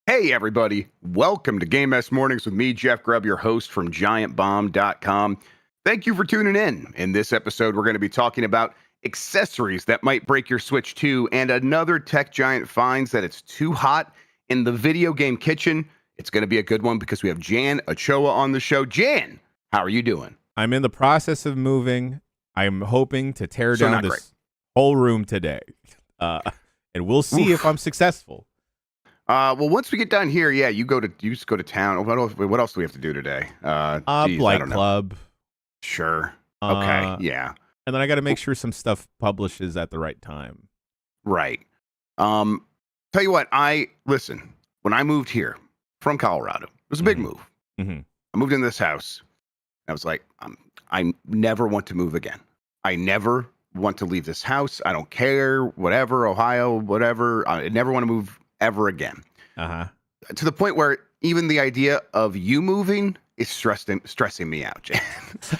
Hey, everybody. Welcome to Game Mess Mornings with me, Jeff Grubb, your host from giantbomb.com. Thank you for tuning in. In this episode, we're going to be talking about accessories that might break your Switch 2, and another tech giant finds that it's too hot in the video game kitchen. It's going to be a good one because we have Jan Ochoa on the show. Jan, how are you doing? I'm in the process of moving. I'm hoping to tear down this whole room today. And we'll see if I'm successful. Well, once we get done here, yeah, you just go to town. What else do we have to do today? Blight Club. Sure. Okay. Yeah. And then I got to make sure some stuff publishes at the right time. Right. Tell you what, listen, when I moved here from Colorado, it was a big move. Mm-hmm. I moved into this house. I was like, I never want to move again. I never want to leave this house. I don't care, whatever, Ohio, whatever. I never want to move ever again. To the point where even the idea of you moving is stressing me out, Jan.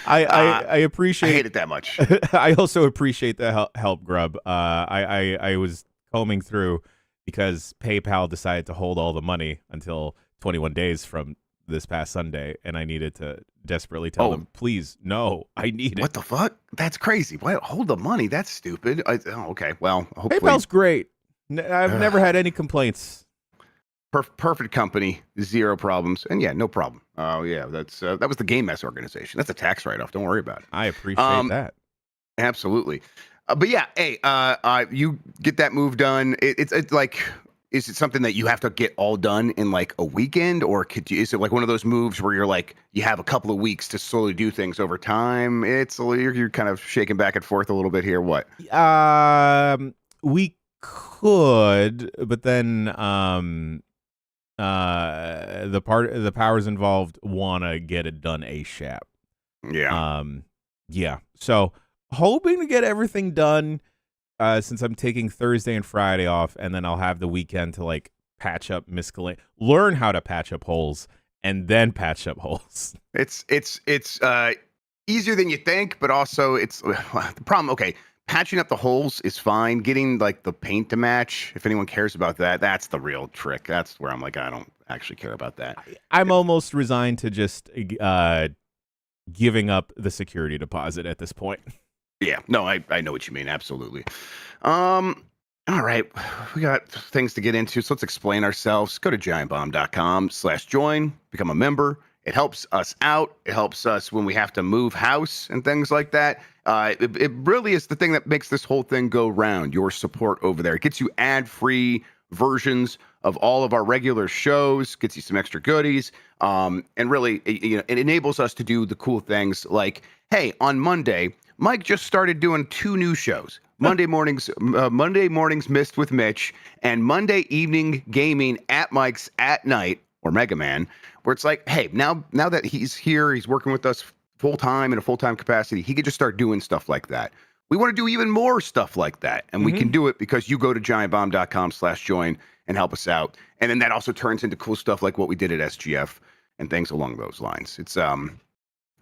I appreciate. I hate it that much. I also appreciate the help, Grubb. I was combing through because PayPal decided to hold all the money until 21 days from this past Sunday, and I needed to desperately tell them, please, no, I need it. What the fuck? That's crazy. Why hold the money? That's stupid. Okay. Well, hopefully. PayPal's great. I've never had any complaints. Perfect company, zero problems, and yeah, no problem. Oh yeah, that was the Game Mess organization. That's a tax write-off. Don't worry about it. I appreciate that. Absolutely. But yeah, hey, you get that move done. It's like, is it something that you have to get all done in like a weekend, or is it like one of those moves where you're like you have a couple of weeks to slowly do things over time? You're kind of shaking back and forth a little bit here. What? We could, but then the powers involved want to get it done ASAP. Yeah. Yeah. So hoping to get everything done since I'm taking Thursday and Friday off, and then I'll have the weekend to like patch up learn how to patch up holes, and then patch up holes. It's easier than you think, but also it's the problem. Okay. Patching up the holes is fine. Getting like the paint to match, if anyone cares about that, that's the real trick. That's where I'm like, I don't actually care about that. I'm almost resigned to just giving up the security deposit at this point. Yeah, no, I know what you mean. Absolutely. All right, we got things to get into, so let's explain ourselves. Go to giantbomb.com/join, become a member. It helps us out. It helps us when we have to move house and things like that. It really is the thing that makes this whole thing go round, your support over there. It gets you ad-free versions of all of our regular shows, gets you some extra goodies, and really, it enables us to do the cool things like, hey, on Monday, Mike just started doing 2 new shows. Monday mornings Missed with Mitch, and Monday evening gaming at Mike's at night, or Mega Man, where it's like, hey, now that he's here, he's working with us full-time in a full-time capacity, he could just start doing stuff like that. We want to do even more stuff like that, and we can do it because you go to giantbomb.com/join and help us out. And then that also turns into cool stuff like what we did at SGF and things along those lines. It's,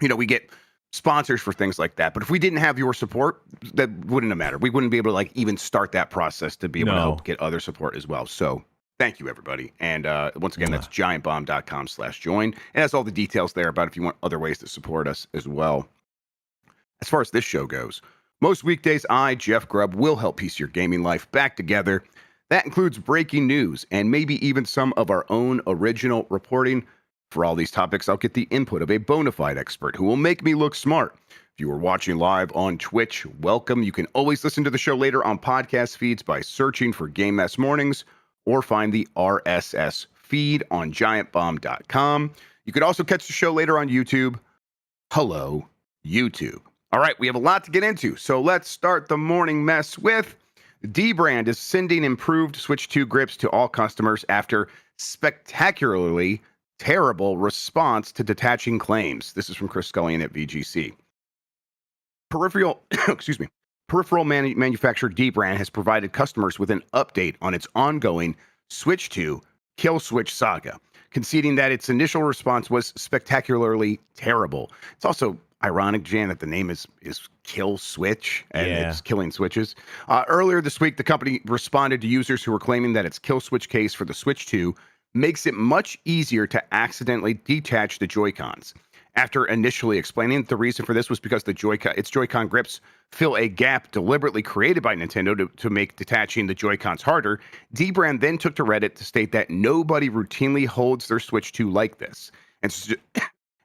we get sponsors for things like that, but if we didn't have your support, that wouldn't have mattered. We wouldn't be able to like even start that process to be able to help get other support as well. So thank you, everybody. And once again, that's giantbomb.com/join. And that's all the details there about if you want other ways to support us as well. As far as this show goes, most weekdays, I, Jeff Grubb, will help piece your gaming life back together. That includes breaking news and maybe even some of our own original reporting. For all these topics, I'll get the input of a bona fide expert who will make me look smart. If you are watching live on Twitch, welcome. You can always listen to the show later on podcast feeds by searching for Game Mess Mornings, or find the RSS feed on giantbomb.com. You could also catch the show later on YouTube. Hello, YouTube. All right, we have a lot to get into, so let's start the morning mess with Dbrand is sending improved Switch 2 grips to all customers after spectacularly terrible response to detaching claims. This is from Chris Scullion at VGC. Peripheral manufacturer Dbrand has provided customers with an update on its ongoing Switch 2 Kill Switch saga, conceding that its initial response was spectacularly terrible. It's also ironic, Jan, that the name is Kill Switch, and it's killing switches. Earlier this week, the company responded to users who were claiming that its Kill Switch case for the Switch 2 makes it much easier to accidentally detach the Joy-Cons. After initially explaining that the reason for this was because its Joy-Con grips fill a gap deliberately created by Nintendo to make detaching the Joy-Cons harder, Dbrand then took to Reddit to state that nobody routinely holds their Switch 2 like this, and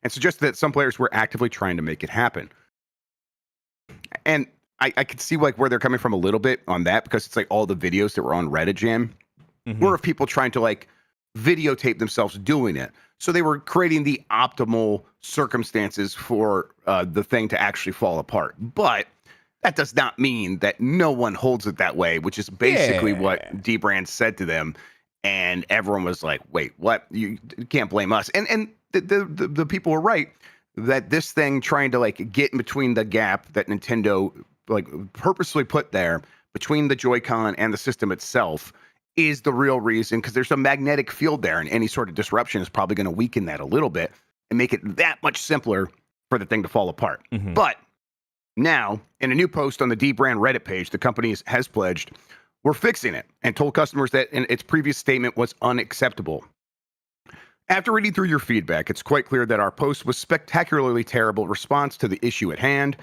suggested that some players were actively trying to make it happen. And I could see like where they're coming from a little bit on that, because it's like all the videos that were on Reddit, Jan, were of people trying to like videotape themselves doing it. So they were creating the optimal circumstances for the thing to actually fall apart. But that does not mean that no one holds it that way, which is basically what Dbrand said to them. And everyone was like, wait, what? You can't blame us. And the people were right that this thing trying to like get in between the gap that Nintendo like purposely put there between the Joy-Con and the system itself is the real reason, because there's a magnetic field there, and any sort of disruption is probably going to weaken that a little bit and make it that much simpler for the thing to fall apart. But now, in a new post on the Dbrand Reddit page, the company has pledged, we're fixing it, and told customers that its previous statement was unacceptable. After reading through your feedback, it's quite clear that our post was spectacularly terrible response to the issue at hand.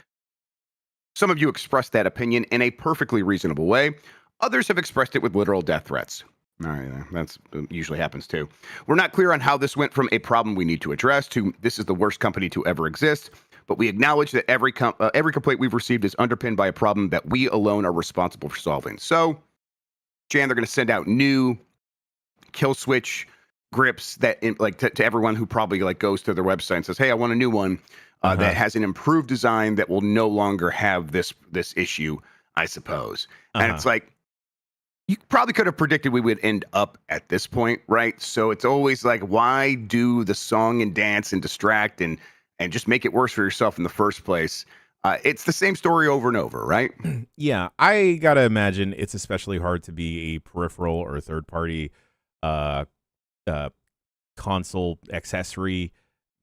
Some of you expressed that opinion in a perfectly reasonable way. Others have expressed it with literal death threats. All right, that's usually happens too. We're not clear on how this went from a problem we need to address to this is the worst company to ever exist, but we acknowledge that every complaint we've received is underpinned by a problem that we alone are responsible for solving. So, Jan, they're going to send out new kill switch grips that to everyone who probably like goes to their website and says, "Hey, I want a new one that has an improved design that will no longer have this issue." I suppose, and it's like, you probably could have predicted we would end up at this point, right? So it's always like, why do the song and dance and distract and just make it worse for yourself in the first place? It's the same story over and over, right? Yeah, I gotta imagine it's especially hard to be a peripheral or a third-party console accessory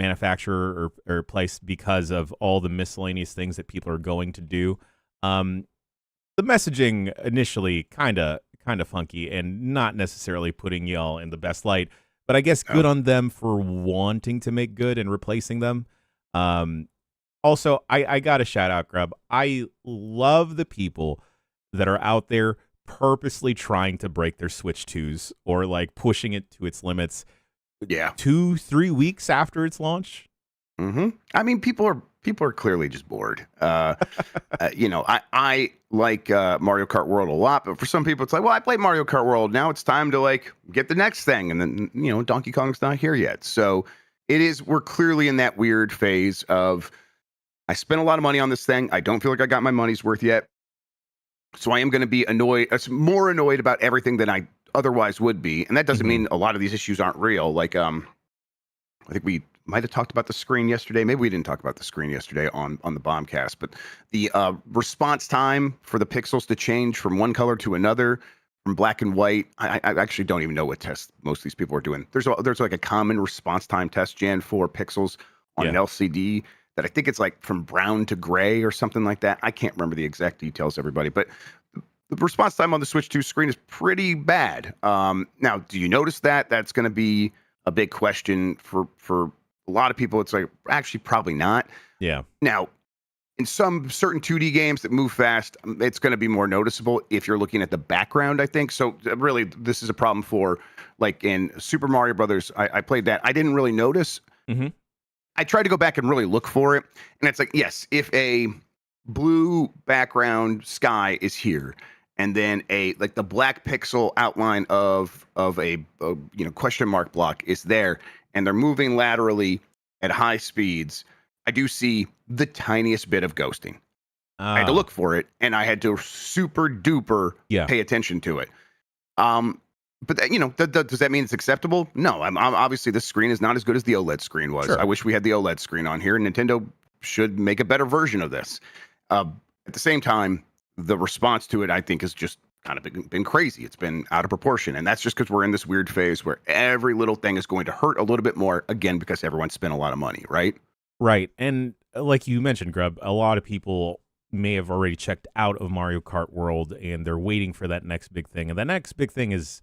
manufacturer or place because of all the miscellaneous things that people are going to do. The messaging initially kind of funky and not necessarily putting y'all in the best light, but I guess good on them for wanting to make good and replacing them. Also, I got to shout out, Grubb. I love the people that are out there purposely trying to break their Switch 2s or like pushing it to its limits. Yeah, 2-3 weeks after its launch. I mean, people are clearly just bored. I like Mario Kart World a lot, but for some people, it's like, well, I played Mario Kart World. Now it's time to like get the next thing, and then Donkey Kong's not here yet. So we're clearly in that weird phase of I spent a lot of money on this thing. I don't feel like I got my money's worth yet. So I am going to be more annoyed about everything than I otherwise would be, and that doesn't mean a lot of these issues aren't real. Like I think we might have talked about the screen yesterday. Maybe we didn't talk about the screen yesterday on the Bombcast, but the response time for the pixels to change from one color to another, from black and white. I actually don't even know what test most of these people are doing. There's like a common response time test, Jan, for pixels on an LCD that I think it's like from brown to gray or something like that. I can't remember the exact details, everybody, but the response time on the Switch 2 screen is pretty bad. Now, do you notice that? That's going to be a big question for a lot of people. It's like, actually, probably not. Yeah. Now, in some certain 2D games that move fast, it's going to be more noticeable if you're looking at the background, I think. So really, this is a problem for, like in Super Mario Brothers, I played that. I didn't really notice. I tried to go back and really look for it. And it's like, yes, if a blue background sky is here, and then the black pixel outline of a question mark block is there, and they're moving laterally at high speeds, I do see the tiniest bit of ghosting. I had to look for it, and I had to super duper pay attention to it. But does that mean it's acceptable? No. I'm obviously this screen is not as good as the OLED screen was. Sure. I wish we had the OLED screen on here. Nintendo should make a better version of this. At the same time, the response to it, I think, has just kind of been crazy. It's been out of proportion. And that's just because we're in this weird phase where every little thing is going to hurt a little bit more, again, because everyone spent a lot of money, right? Right. And like you mentioned, Grubb, a lot of people may have already checked out of Mario Kart World, and they're waiting for that next big thing. And that next big thing is,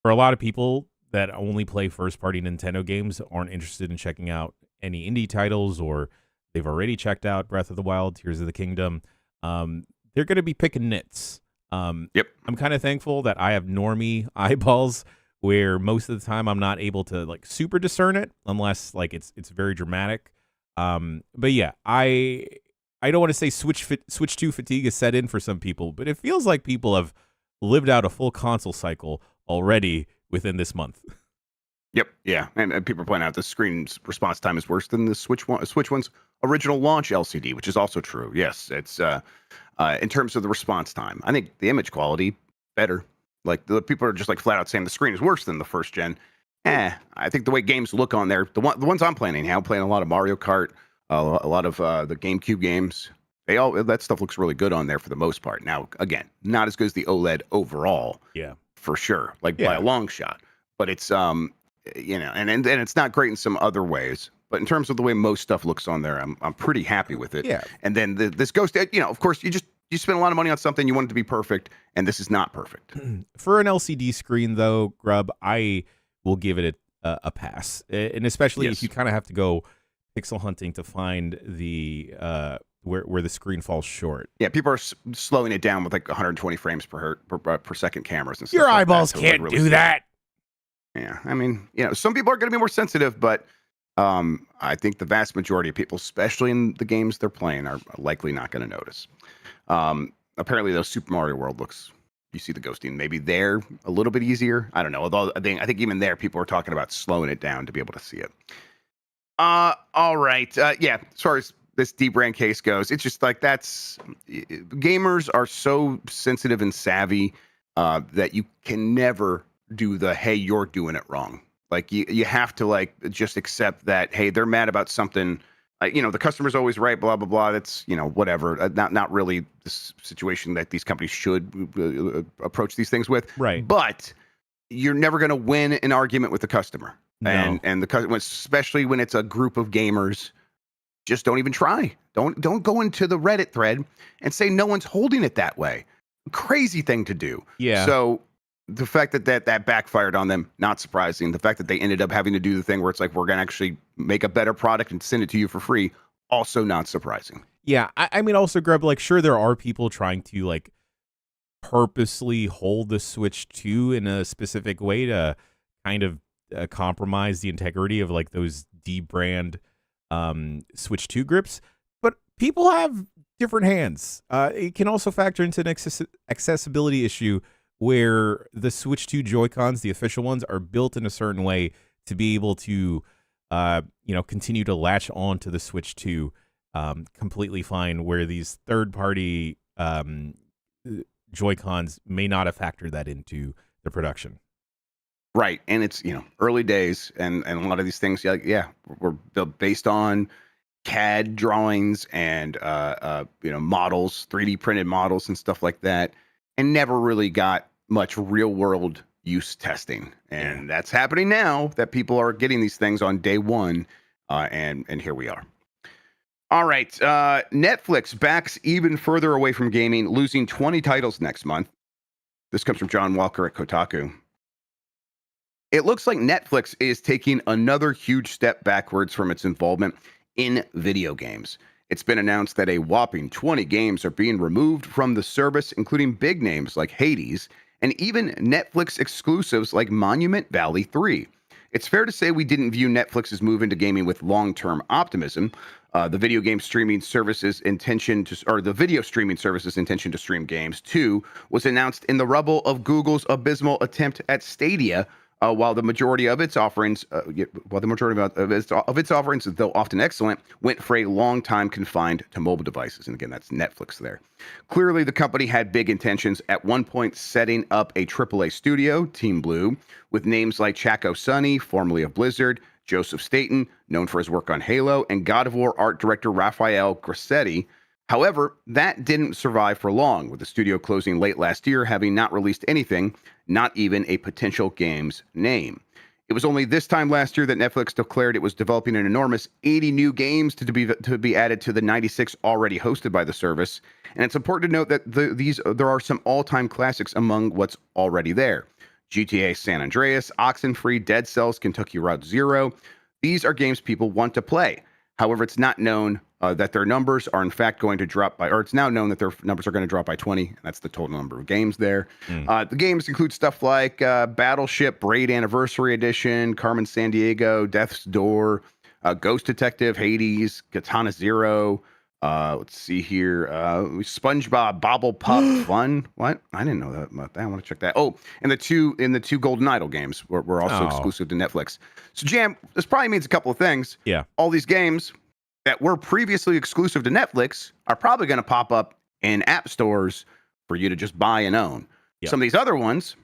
for a lot of people, that only play first-party Nintendo games aren't interested in checking out any indie titles, or they've already checked out Breath of the Wild, Tears of the Kingdom, they're going to be picking nits. Yep. I'm kind of thankful that I have normie eyeballs where most of the time I'm not able to like super discern it unless like it's very dramatic. But yeah, I don't want to say Switch 2 fatigue is set in for some people, but it feels like people have lived out a full console cycle already within this month. Yep. Yeah. And people point out the screen's response time is worse than the Switch one's original launch LCD, which is also true. Yes, it's in terms of the response time. I think the image quality better. Like the people are just like flat out saying the screen is worse than the first gen. I think the way games look on there, the ones I'm playing now, I'm playing a lot of Mario Kart, a lot of the GameCube games. That stuff looks really good on there for the most part. Now, again, not as good as the OLED overall. Yeah, for sure, like by a long shot. But it's and it's not great in some other ways. But in terms of the way most stuff looks on there, I'm pretty happy with it. Yeah. And then this Ghost, of course, you spend a lot of money on something, you want it to be perfect, and this is not perfect. For an LCD screen, though, Grubb, I will give it a pass, and especially if you kind of have to go pixel hunting to find the where the screen falls short. Yeah, people are slowing it down with like 120 frames per second cameras and stuff. Your eyeballs can't do that. Yeah, I mean, some people are going to be more sensitive, but I think the vast majority of people, especially in the games they're playing, are likely not going to notice. Apparently, though, Super Mario World you see the ghosting, maybe they're a little bit easier. I don't know. Although I think even there, people are talking about slowing it down to be able to see it. All right. Yeah, as far as this Dbrand case goes, it's just like gamers are so sensitive and savvy that you can never do the, hey, you're doing it wrong. Like you have to like just accept that, hey, they're mad about something. The customer's always right, blah, blah, blah. That's, whatever. Not really the situation that these companies should approach these things with. Right. But you're never going to win an argument with the customer. No. And the customer, especially when it's a group of gamers, just don't even try. Don't go into the Reddit thread and say no one's holding it that way. Crazy thing to do. Yeah. So the fact that backfired on them, not surprising. The fact that they ended up having to do the thing where it's like, we're going to actually make a better product and send it to you for free, also not surprising. Yeah, I mean, also, Grubb, like, sure, there are people trying to, like, purposely hold the Switch 2 in a specific way to kind of compromise the integrity of, like, those Dbrand Switch 2 grips. But people have different hands. It can also factor into an accessibility issue where the Switch 2 Joy-Cons, the official ones, are built in a certain way to be able to, continue to latch on to the Switch 2 completely fine, where these third-party Joy-Cons may not have factored that into the production. Right, and it's, early days, and a lot of these things, were built based on CAD drawings and, models, 3D printed models and stuff like that, and never really got much real world use testing. And that's happening now that people are getting these things on day one. And here we are. All right. Netflix backs even further away from gaming, losing 20 titles next month. This comes from John Walker at Kotaku. It looks like Netflix is taking another huge step backwards from its involvement in video games. It's been announced that a whopping 20 games are being removed from the service, including big names like Hades, and even Netflix exclusives like Monument Valley 3. It's fair to say we didn't view Netflix's move into gaming with long-term optimism. The video streaming service's intention to stream games too was announced in the rubble of Google's abysmal attempt at Stadia. While the majority of its offerings, though often excellent, went for a long time confined to mobile devices. And again, that's Netflix there. Clearly, the company had big intentions at one point, setting up a AAA studio, Team Blue, with names like Chaco Sonny, formerly of Blizzard, Joseph Staten, known for his work on Halo, and God of War art director Rafael Grassetti. However, that didn't survive for long, with the studio closing late last year, having not released anything, not even a potential game's name. It was only this time last year that Netflix declared it was developing an enormous 80 new games to be added to the 96 already hosted by the service. And it's important to note that there are some all-time classics among what's already there. GTA San Andreas, Oxenfree, Dead Cells, Kentucky Route Zero. These are games people want to play. However, it's not known that their numbers are in fact going to drop by, or it's now known that their numbers are going to drop by 20. And that's the total number of games there. The games include stuff like Battleship, Braid Anniversary Edition, Carmen Sandiego, Death's Door, Ghost Detective, Hades, Katana Zero. Let's see here. SpongeBob Bobble Pup Fun. What? I didn't know that about that. I want to check that. Oh, and the two Golden Idol games were also exclusive to Netflix. So Jam, this probably means a couple of things. Yeah. All these games that were previously exclusive to Netflix are probably going to pop up in app stores for you to just buy and own. Yep. Some of these other ones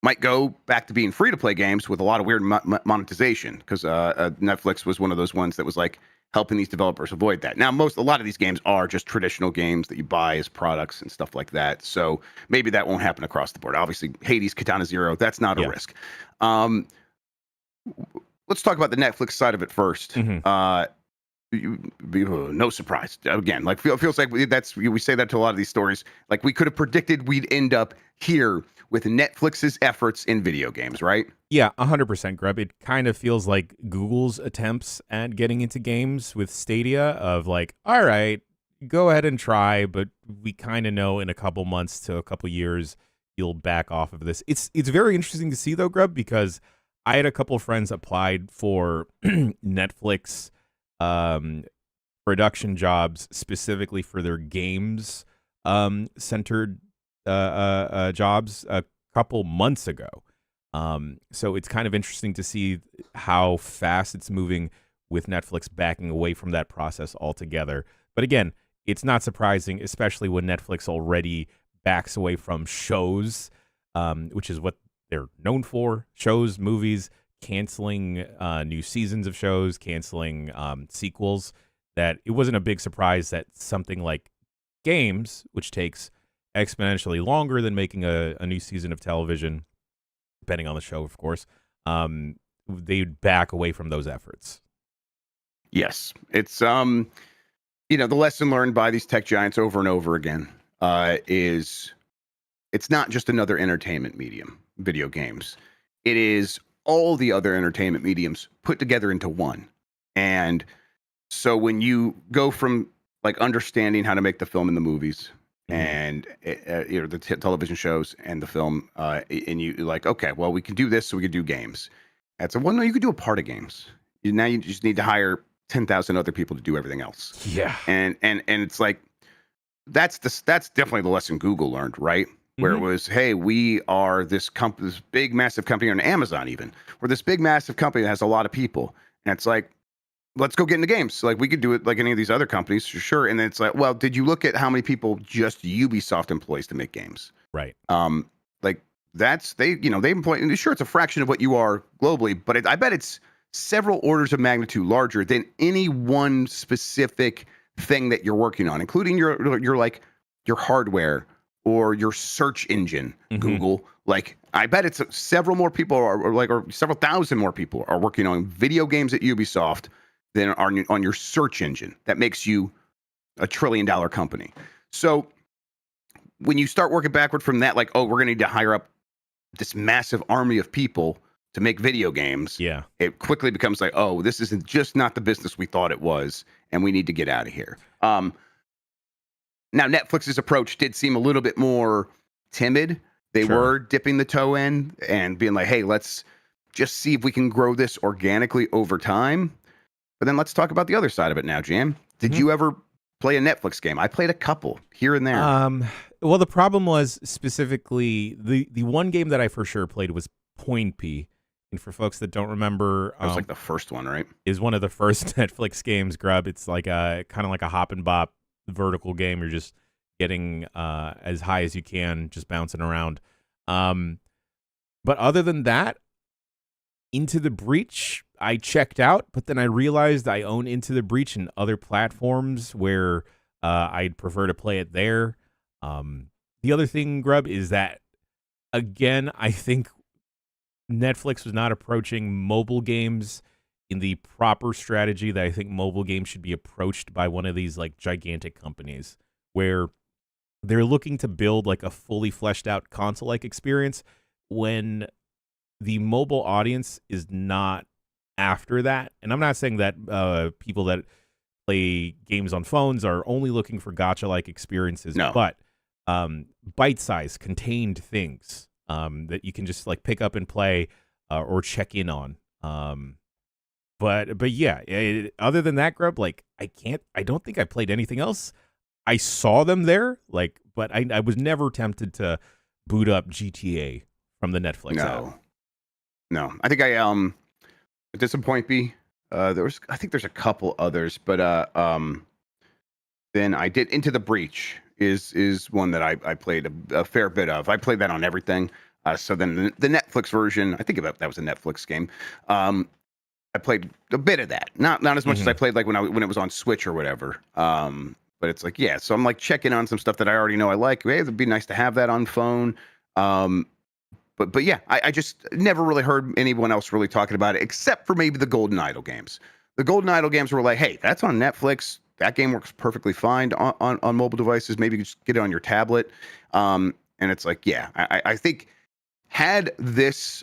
might go back to being free to play games with a lot of weird monetization, because Netflix was one of those ones that was like helping these developers avoid that. Now, a lot of these games are just traditional games that you buy as products and stuff like that. So maybe that won't happen across the board. Obviously, Hades, Katana Zero, that's not a risk. Let's talk about the Netflix side of it first. No surprise. Again, like feels like we say that to a lot of these stories. Like we could have predicted we'd end up here with Netflix's efforts in video games, right? Yeah, 100%, Grubb. It kind of feels like Google's attempts at getting into games with Stadia of like, all right, go ahead and try, but we kind of know in a couple months to a couple years you'll back off of this. It's very interesting to see though, Grubb, because I had a couple of friends applied for Netflix production jobs specifically for their games centered jobs a couple months ago. So it's kind of interesting to see how fast it's moving with Netflix backing away from that process altogether. But again, it's not surprising, especially when Netflix already backs away from shows, which is what they're known for. Shows, movies, canceling new seasons of shows, canceling sequels. That it wasn't a big surprise that something like games, which takes exponentially longer than making a new season of television, depending on the show, of course, they'd back away from those efforts. Yes. It's, the lesson learned by these tech giants over and over again is it's not just another entertainment medium, video games. It is all the other entertainment mediums put together into one. And so when you go from like understanding how to make the film and the movies, and the television shows and the film, and you like, okay, well, we can do this, so we can do games. That's well, no, you could do a part of games. Now you just need to hire 10,000 other people to do everything else. Yeah, and it's like that's definitely the lesson Google learned, right? Where it was, hey, we are this big massive company, on Amazon even. We're this big massive company that has a lot of people, and it's like, let's go get into games. So, like, we could do it like any of these other companies, for sure. And then it's like, well, did you look at how many people just Ubisoft employs to make games? Right. Like they employ. Sure, it's a fraction of what you are globally, but I bet it's several orders of magnitude larger than any one specific thing that you're working on, including your hardware or your search engine, Google. Like, I bet it's several more people or several thousand more people are working on video games at Ubisoft than on your search engine. That makes you a $1 trillion company. So when you start working backward from that, like, oh, we're going to need to hire up this massive army of people to make video games. Yeah. It quickly becomes like, oh, this isn't just not the business we thought it was, and we need to get out of here. Now, Netflix's approach did seem a little bit more timid. They were dipping the toe in and being like, hey, let's just see if we can grow this organically over time. But then let's talk about the other side of it now, Jam. Did you ever play a Netflix game? I played a couple here and there. Well, the problem was specifically the one game that I for sure played was Point P. And for folks that don't remember, that was like the first one, right? Is one of the first Netflix games, Grubb. It's like kind of like a hop and bop vertical game. You're just getting as high as you can, just bouncing around. But other than that, Into the Breach, I checked out, but then I realized I own Into the Breach in other platforms where I'd prefer to play it there. The other thing, Grubb, is that, again, I think Netflix was not approaching mobile games in the proper strategy that I think mobile games should be approached by one of these like gigantic companies, where they're looking to build like a fully fleshed out console-like experience when the mobile audience is not after that, and I'm not saying that people that play games on phones are only looking for gacha-like experiences, No. but bite-sized, contained things that you can just like pick up and play or check in on. But yeah, other than that, Grub, like I don't think I played anything else. I saw them there, like, but I was never tempted to boot up GTA from the Netflix app. No. I think disappoint me. I think there's a couple others, but then I did Into the Breach is one that I played a fair bit of. I played that on everything. So then the Netflix version, I think that was a Netflix game. I played a bit of that, not as much as I played like when it was on Switch or whatever. But it's like, yeah, so I'm like checking on some stuff that I already know I like. Hey, it'd be nice to have that on phone. But yeah, I just never really heard anyone else really talking about it, except for maybe the Golden Idol games. The Golden Idol games were like, hey, that's on Netflix. That game works perfectly fine on mobile devices. Maybe you just get it on your tablet. And it's like, yeah, I think had this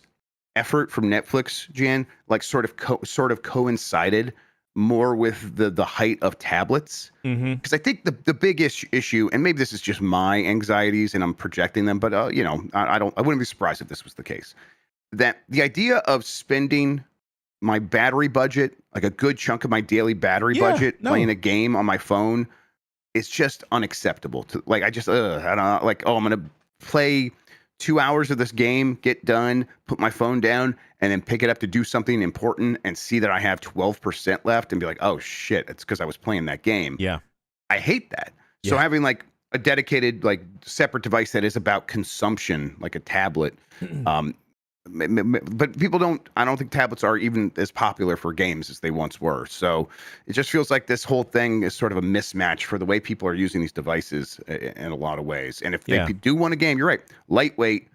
effort from Netflix, Jan, like sort of coincided more with the height of tablets, because I think the big issue, and maybe this is just my anxieties and I'm projecting them, but I wouldn't be surprised if this was the case, that the idea of spending my battery budget, like a good chunk of my daily battery budget, playing a game on my phone, is just unacceptable. To like, I don't know, like, oh, I'm gonna play 2 hours of this game, get done, put my phone down, and then pick it up to do something important and see that I have 12% left and be like, oh shit, it's because I was playing that game. Yeah. I hate that. So having like a dedicated, like separate device that is about consumption, like a tablet, but I don't think tablets are even as popular for games as they once were. So it just feels like this whole thing is sort of a mismatch for the way people are using these devices in a lot of ways. And if they do want a game, you're right, lightweight,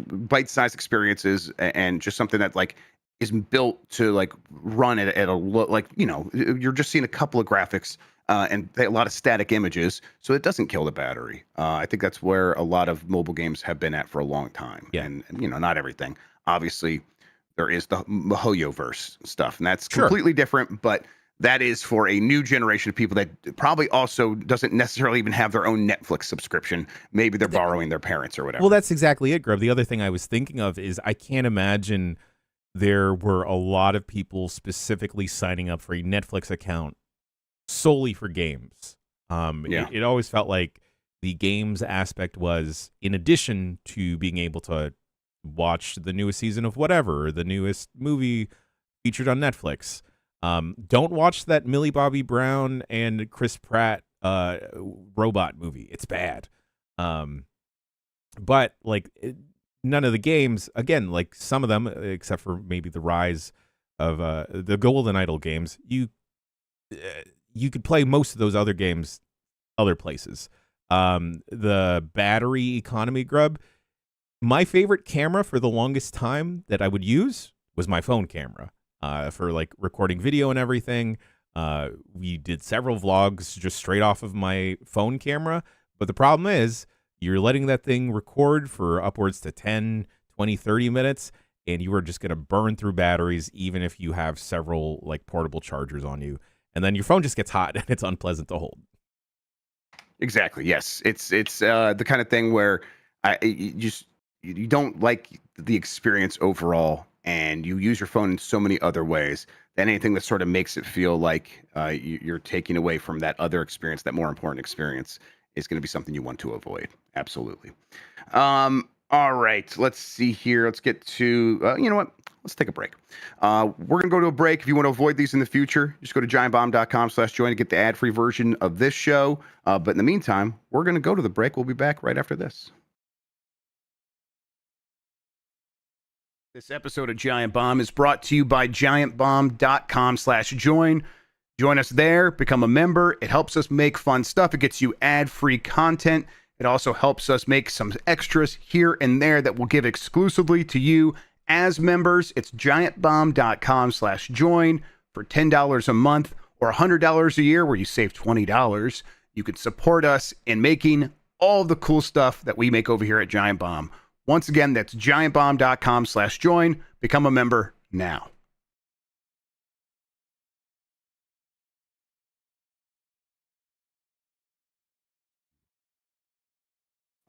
bite-sized experiences, and just something that like is built to like run at a like, you know, you're just seeing a couple of graphics and a lot of static images, so it doesn't kill the battery. I think that's where a lot of mobile games have been at for a long time. Yeah. And you know, not everything. Obviously, there is the MiHoYoverse stuff, and that's completely different. But that is for a new generation of people that probably also doesn't necessarily even have their own Netflix subscription. Maybe they're borrowing their parents or whatever. Well, that's exactly it, Grub. The other thing I was thinking of is I can't imagine there were a lot of people specifically signing up for a Netflix account solely for games. It always felt like the games aspect was in addition to being able to watch the newest season of whatever, or the newest movie featured on Netflix. Don't watch that Millie Bobby Brown and Chris Pratt robot movie. It's bad. But like none of the games, again, like some of them, except for maybe the rise of the Golden Idol games, you could play most of those other games other places. The battery economy, Grub, my favorite camera for the longest time that I would use was my phone camera for like recording video and everything. We did several vlogs just straight off of my phone camera. But the problem is you're letting that thing record for upwards to 10, 20, 30 minutes, and you are just going to burn through batteries even if you have several like portable chargers on you. And then your phone just gets hot and it's unpleasant to hold. Exactly. Yes. It's the kind of thing where you don't like the experience overall, and you use your phone in so many other ways that anything that sort of makes it feel like you're taking away from that other experience, that more important experience, is going to be something you want to avoid. Absolutely. All right. Let's see here. Let's get to, you know what? Let's take a break. We're going to go to a break. If you want to avoid these in the future, just go to giantbomb.com/join to get the ad-free version of this show. But in the meantime, we're going to go to the break. We'll be back right after this. This episode of Giant Bomb is brought to you by giantbomb.com/join. Join us there, become a member. It helps us make fun stuff. It gets you ad-free content. It also helps us make some extras here and there that we'll give exclusively to you as members. It's giantbomb.com/join for $10 a month or $100 a year, where you save $20. You can support us in making all the cool stuff that we make over here at Giant Bomb. Once again, that's giantbomb.com/join. Become a member now.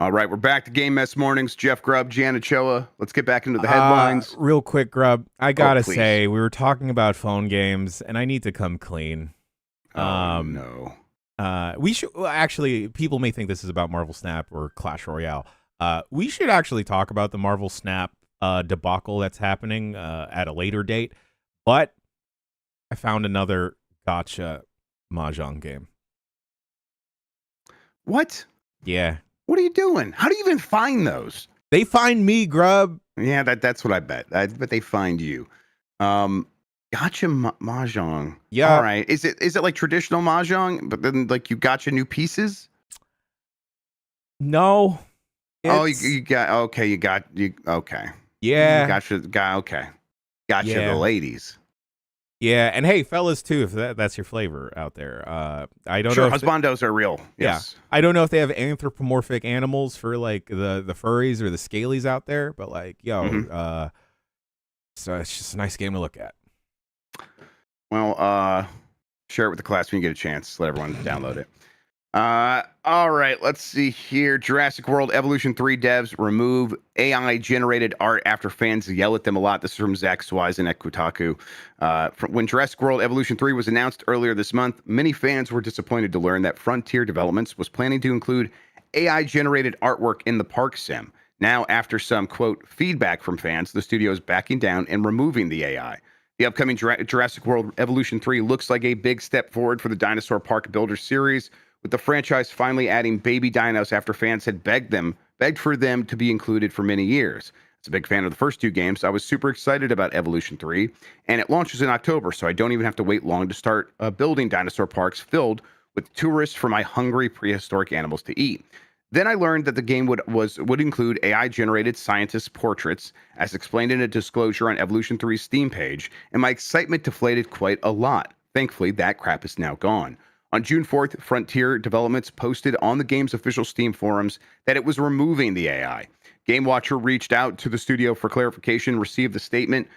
All right, we're back to Game Mess Mornings. Jeff Grubb, Jan Ochoa. Let's get back into the headlines. Real quick, Grubb. I gotta please. say, we were talking about phone games, and I need to come clean. No. We should actually. People may think this is about Marvel Snap or Clash Royale. We should actually talk about the Marvel Snap debacle that's happening at a later date. But I found another gotcha mahjong game. What? Yeah. What are you doing? How do you even find those? They find me, Grubb. Yeah, that's what I bet. I bet they find you. Gotcha mahjong. Yeah. All right. Is it like traditional mahjong, but then like you gotcha new pieces? No. Oh, you got okay. You okay. Yeah. Okay. Gotcha the ladies. Yeah, and hey, fellas too, if that's your flavor out there. I don't know. Sure, husbandos are real. Yes. Yeah, I don't know if they have anthropomorphic animals for like the furries or the scalies out there, but like, yo, so it's just a nice game to look at. Well, share it with the class when you get a chance. Let everyone download it. All right, let's see here. Jurassic World Evolution 3 devs remove AI-generated art after fans yell at them a lot. This is from Zach Swisen at Kotaku. When Jurassic World Evolution 3 was announced earlier this month, many fans were disappointed to learn that Frontier Developments was planning to include AI-generated artwork in the park sim. Now, after some, quote, feedback from fans, the studio is backing down and removing the AI. The upcoming Jurassic World Evolution 3 looks like a big step forward for the Dinosaur Park Builder series, with the franchise finally adding baby dinos after fans had begged for them to be included for many years. As a big fan of the first two games, I was super excited about Evolution 3, and it launches in October, so I don't even have to wait long to start building dinosaur parks filled with tourists for my hungry prehistoric animals to eat. Then I learned that the game would include AI-generated scientist portraits, as explained in a disclosure on Evolution 3's Steam page, and my excitement deflated quite a lot. Thankfully, that crap is now gone. On June 4th, Frontier Developments posted on the game's official Steam forums that it was removing the AI. Game Watcher reached out to the studio for clarification, received the statement,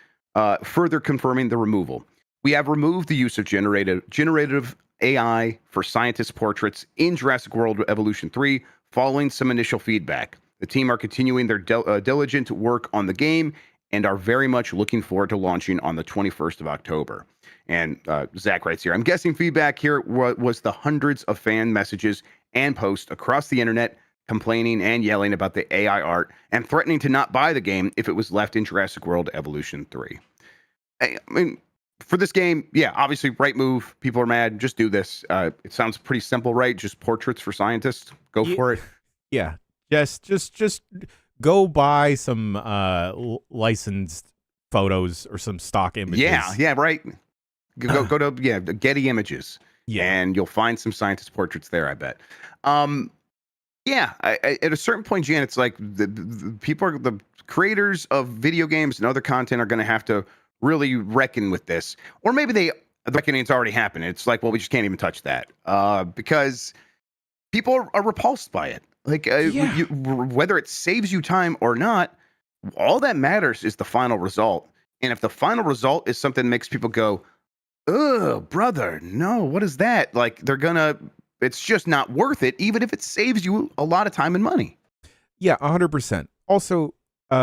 further confirming the removal. We have removed the use of generative AI for scientist portraits in Jurassic World Evolution 3 following some initial feedback. The team are continuing their diligent work on the game and are very much looking forward to launching on the 21st of October. And Zach writes here, I'm guessing feedback here was the hundreds of fan messages and posts across the internet complaining and yelling about the AI art and threatening to not buy the game if it was left in Jurassic World Evolution 3. I mean, for this game, yeah, obviously, right move. People are mad. Just do this. It sounds pretty simple, right? Just portraits for scientists. Go for it. Yeah. Just go buy some licensed photos or some stock images. Yeah, right. Go to Getty Images, and you'll find some scientist portraits there, I bet. At a certain point, Jan, it's like the creators of video games and other content are going to have to really reckon with this, or maybe the reckoning's already happened. It's like, well, we just can't even touch that because people are repulsed by it. Like whether it saves you time or not, all that matters is the final result. And if the final result is something that makes people go, "Ugh, brother, no, what is that?" Like it's just not worth it, even if it saves you a lot of time and money. Yeah, 100%. Also,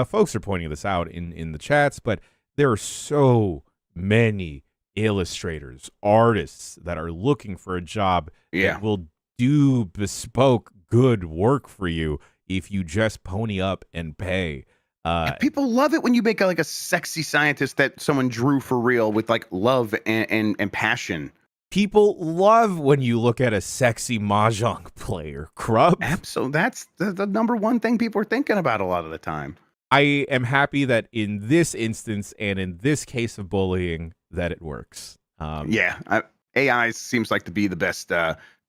folks are pointing this out in the chats, but there are so many illustrators, artists that are looking for a job that will do bespoke good work for you if you just pony up and pay. People love it when you make a sexy scientist that someone drew for real with like love and passion. People love when you look at a sexy mahjong player, Grubb. Absolutely. That's the number one thing people are thinking about a lot of the time. I am happy that in this instance and in this case of bullying that it works. AI seems like to be the best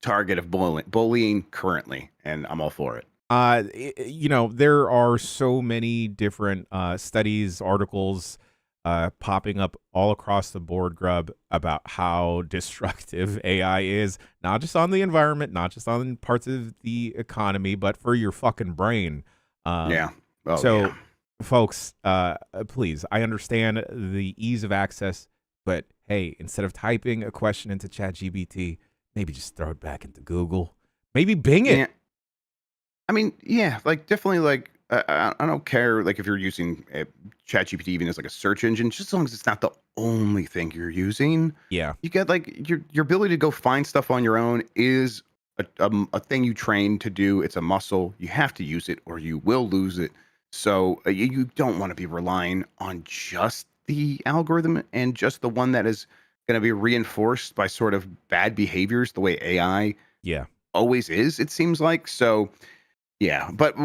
target of bullying currently, and I'm all for it. There are so many different studies, articles popping up all across the board, Grubb, about how destructive AI is, not just on the environment, not just on parts of the economy, but for your fucking brain. Oh yeah. So, folks, please, I understand the ease of access, but hey, instead of typing a question into ChatGPT, maybe just throw it back into Google. Maybe Bing Yeah. it. I mean, yeah, like definitely like I don't care like if you're using ChatGPT even as like a search engine, just as long as it's not the only thing you're using. Yeah. You get like your ability to go find stuff on your own is a thing you train to do. It's a muscle. You have to use it or you will lose it. So you don't want to be relying on just the algorithm and just the one that is going to be reinforced by sort of bad behaviors the way AI Yeah. always is, it seems like. So yeah, but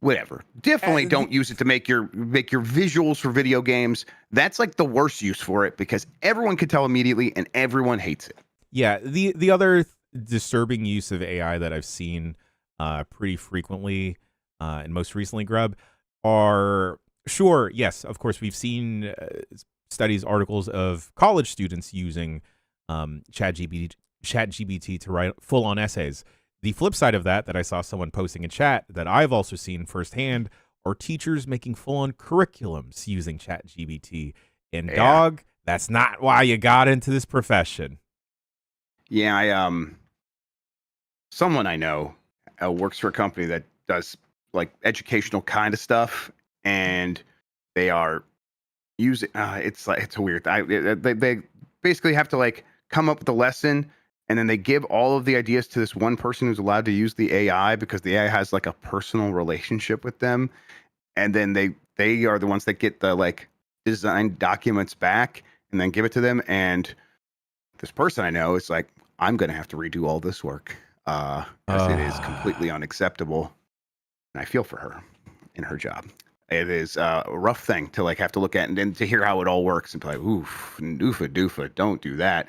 whatever. Definitely The, don't use it to make your visuals for video games. That's like the worst use for it because everyone can tell immediately and everyone hates it. yeah. The other disturbing use of AI that I've seen pretty frequently and most recently, Grub, are sure, yes, of course, we've seen studies, articles of college students using ChatGPT to write full on essays. The flip side of that I saw someone posting in chat that I've also seen firsthand are teachers making full on curriculums using ChatGPT. And Yeah. dog, that's not why you got into this profession. Yeah, I someone I know works for a company that does like educational kind of stuff and they are using it's like it's a weird they basically have to like come up with a lesson and then they give all of the ideas to this one person who's allowed to use the AI because the AI has like a personal relationship with them and then they are the ones that get the like design documents back and then give it to them and this person I know is like I'm going to have to redo all this work because it is completely unacceptable and I feel for her in her job. It is a rough thing to like have to look at and then to hear how it all works and be like, oof, doofa doofa, don't do that.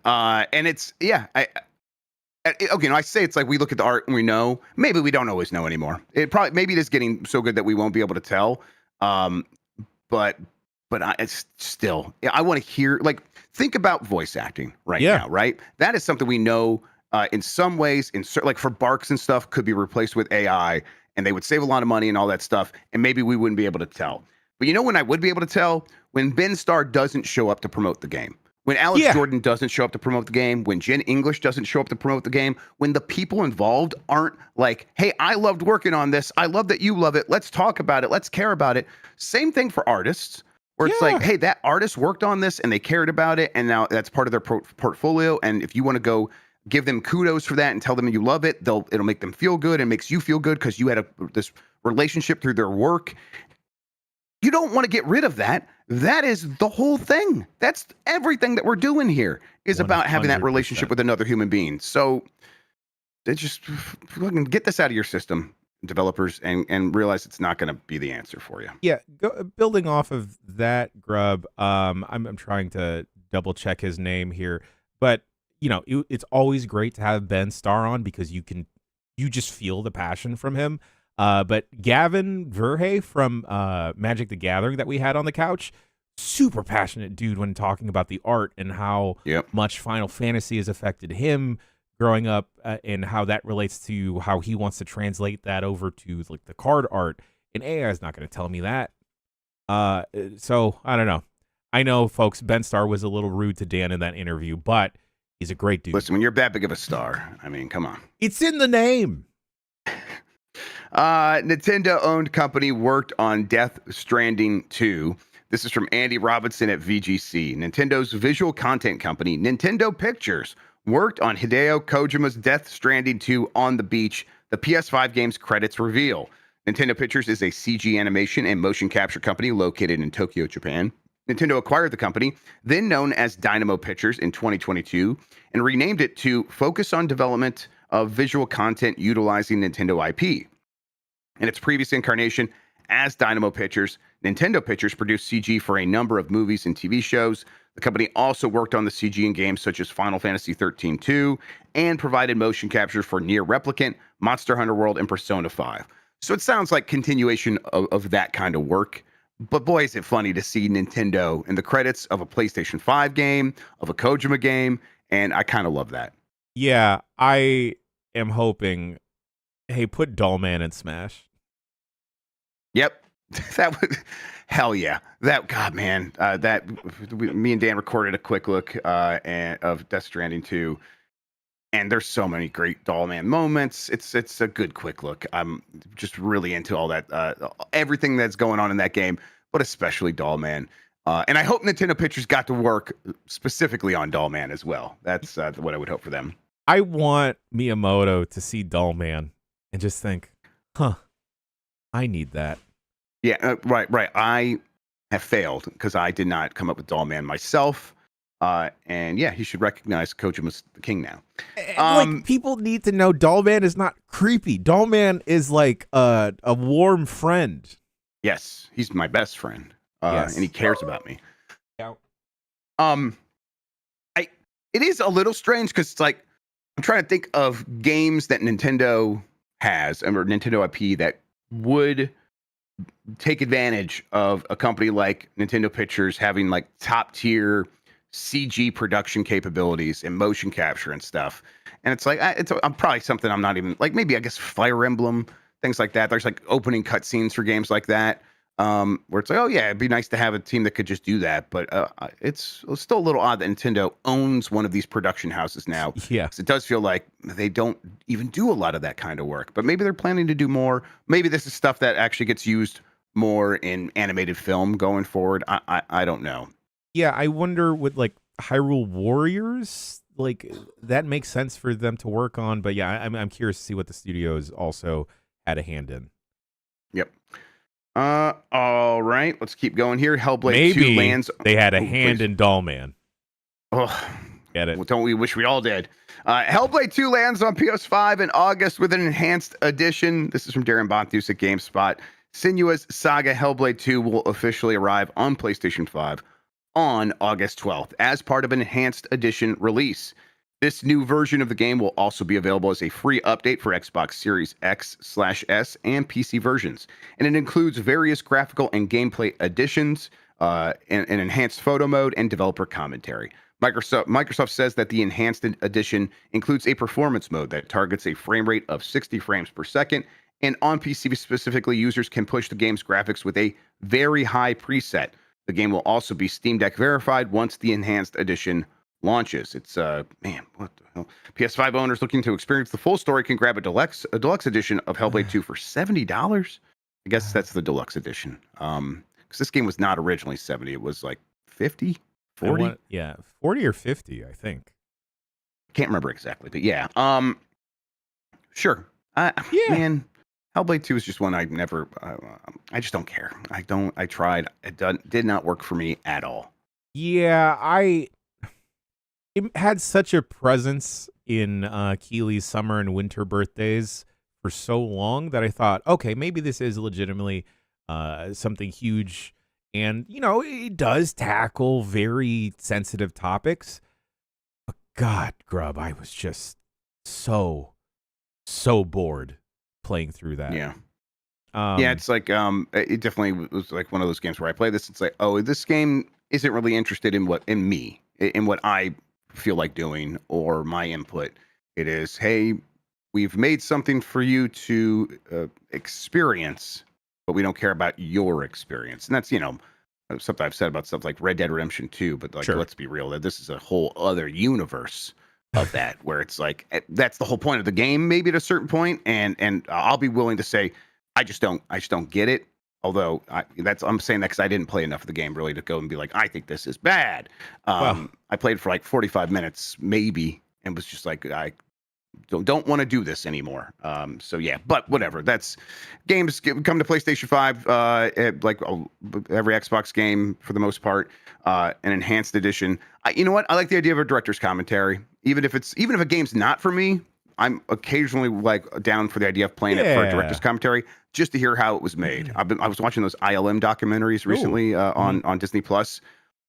And it's yeah, okay. No, I say it's like we look at the art and we know. Maybe we don't always know anymore. It probably maybe it is getting so good that we won't be able to tell. Um, but it's still yeah, I want to hear like think about voice acting right Yeah. now, right? That is something we know in some ways like for barks and stuff could be replaced with AI and they would save a lot of money and all that stuff and maybe we wouldn't be able to tell. But you know when I would be able to tell when Ben Starr doesn't show up to promote the game. When Alex Yeah. Jordan doesn't show up to promote the game, when Jen English doesn't show up to promote the game, when the people involved aren't like, hey, I loved working on this. I love that you love it. Let's talk about it. Let's care about it. Same thing for artists, where it's like, Yeah. hey, that artist worked on this and they cared about it. And now that's part of their portfolio. And if you want to go give them kudos for that and tell them you love it, it'll make them feel good and makes you feel good because you had this relationship through their work. You don't want to get rid of that. That is the whole thing. That's everything that we're doing here is about having that relationship 100%. with another human being. So they just fucking get this out of your system, developers, and realize it's not going to be the answer for you. Yeah, building off of that, Grub. I'm trying to double check his name here, but it's always great to have Ben Starr on because you just feel the passion from him. But Gavin Verhey from Magic the Gathering that we had on the couch, super passionate dude when talking about the art and how Yep. much Final Fantasy has affected him growing up, and how that relates to how he wants to translate that over to like the card art. And AI is not going to tell me that. So I don't know. I know, folks. Ben Starr was a little rude to Dan in that interview, but he's a great dude. Listen, when you're that big of a star, I mean, come on. It's in the name. Nintendo-owned company worked on Death Stranding 2. This is from Andy Robinson at VGC. Nintendo's visual content company, Nintendo Pictures, worked on Hideo Kojima's Death Stranding 2 on the beach. The PS5 game's credits reveal. Nintendo Pictures is a CG animation and motion capture company located in Tokyo, Japan. Nintendo acquired the company, then known as Dynamo Pictures, in 2022 and renamed it to focus on development of visual content utilizing Nintendo IP. In its previous incarnation as Dynamo Pictures, Nintendo Pictures produced CG for a number of movies and TV shows. The company also worked on the CG in games such as Final Fantasy 13-2 and provided motion capture for Nier Replicant, Monster Hunter World, and Persona 5. So it sounds like continuation of that kind of work. But boy, is it funny to see Nintendo in the credits of a PlayStation 5 game, of a Kojima game, and I kind of love that. Yeah, I am hoping. Hey, put Dollman in Smash. Yep. That was hell yeah. That God man, me and Dan recorded a quick look of Death Stranding 2, and there's so many great doll man moments. It's a good quick look. I'm just really into all that everything that's going on in that game, but especially doll man. And I hope Nintendo Pictures got to work specifically on doll man as well. That's what I would hope for them. I want Miyamoto to see Doll Man and just think, huh, I need that. Yeah, right. I have failed because I did not come up with doll man myself. And yeah, he should recognize Kojima's the king now. Like, people need to know Doll Man is not creepy. Doll Man is like a warm friend. Yes, he's my best friend. Yes. And he cares about me. Yeah. It is a little strange because it's like I'm trying to think of games that Nintendo has or Nintendo IP that would take advantage of a company like Nintendo Pictures having like top tier CG production capabilities and motion capture and stuff. And it's like I'm probably something I'm not even like, maybe I guess Fire Emblem, things like that. There's like opening cutscenes for games like that. Where it's like, oh yeah, it'd be nice to have a team that could just do that, but it's still a little odd that Nintendo owns one of these production houses now. Yeah, 'cause it does feel like they don't even do a lot of that kind of work, but maybe they're planning to do more. Maybe this is stuff that actually gets used more in animated film going forward. I don't know. yeah. I wonder with like Hyrule Warriors, like that makes sense for them to work on. But yeah, I'm curious to see what the studios also had a hand in. Yep. All right, let's keep going here. Hellblade Maybe 2 lands. they had a hand in Doll Man. Oh, Get it? well, don't we wish we all did? Hellblade 2 lands on PS5 in August with an enhanced edition. This is from Darren Bonthus at GameSpot. Senua's Saga Hellblade 2 will officially arrive on PlayStation 5 on August 12th as part of an enhanced edition release. This new version of the game will also be available as a free update for Xbox Series X/S and PC versions, and it includes various graphical and gameplay additions, an enhanced photo mode, and developer commentary. Microsoft says that the enhanced edition includes a performance mode that targets a frame rate of 60 frames per second, and on PC specifically, users can push the game's graphics with a very high preset. The game will also be Steam Deck verified once the enhanced edition launches. It's man, what the hell? PS5 owners looking to experience the full story can grab a deluxe edition of Hellblade 2 for $70. I guess that's the deluxe edition. Because this game was not originally 70, it was like 50, 40. Yeah, 40 or 50, I think. Can't remember exactly, but yeah. Sure. Yeah. Man, Hellblade 2 is just one I never. I just don't care. I tried. It did not work for me at all. Yeah, it had such a presence in Keely's summer and winter birthdays for so long that I thought, okay, maybe this is legitimately something huge. And, you know, it does tackle very sensitive topics. But God, Grubb, I was just so bored playing through that. Yeah. Yeah, it's like it definitely was like one of those games where I play this. It's like, oh, this game isn't really interested in what I feel like doing or my input. It is, hey, we've made something for you to experience, but we don't care about your experience. And that's, something I've said about stuff like Red Dead Redemption 2, but like, Sure. Let's be real, that this is a whole other universe of that, where it's like, that's the whole point of the game, maybe at a certain point. And I'll be willing to say, I just don't get it. Although I'm saying that because I didn't play enough of the game really to go and be like, I think this is bad. I played for like 45 minutes maybe and was just like, I don't want to do this anymore. So yeah, but whatever. That's games come to PlayStation 5, like every Xbox game for the most part, an enhanced edition. You know what? I like the idea of a director's commentary, even if a game's not for me. I'm occasionally like down for the idea of playing it for a director's commentary, just to hear how it was made. I was watching those ILM documentaries recently on Disney Plus.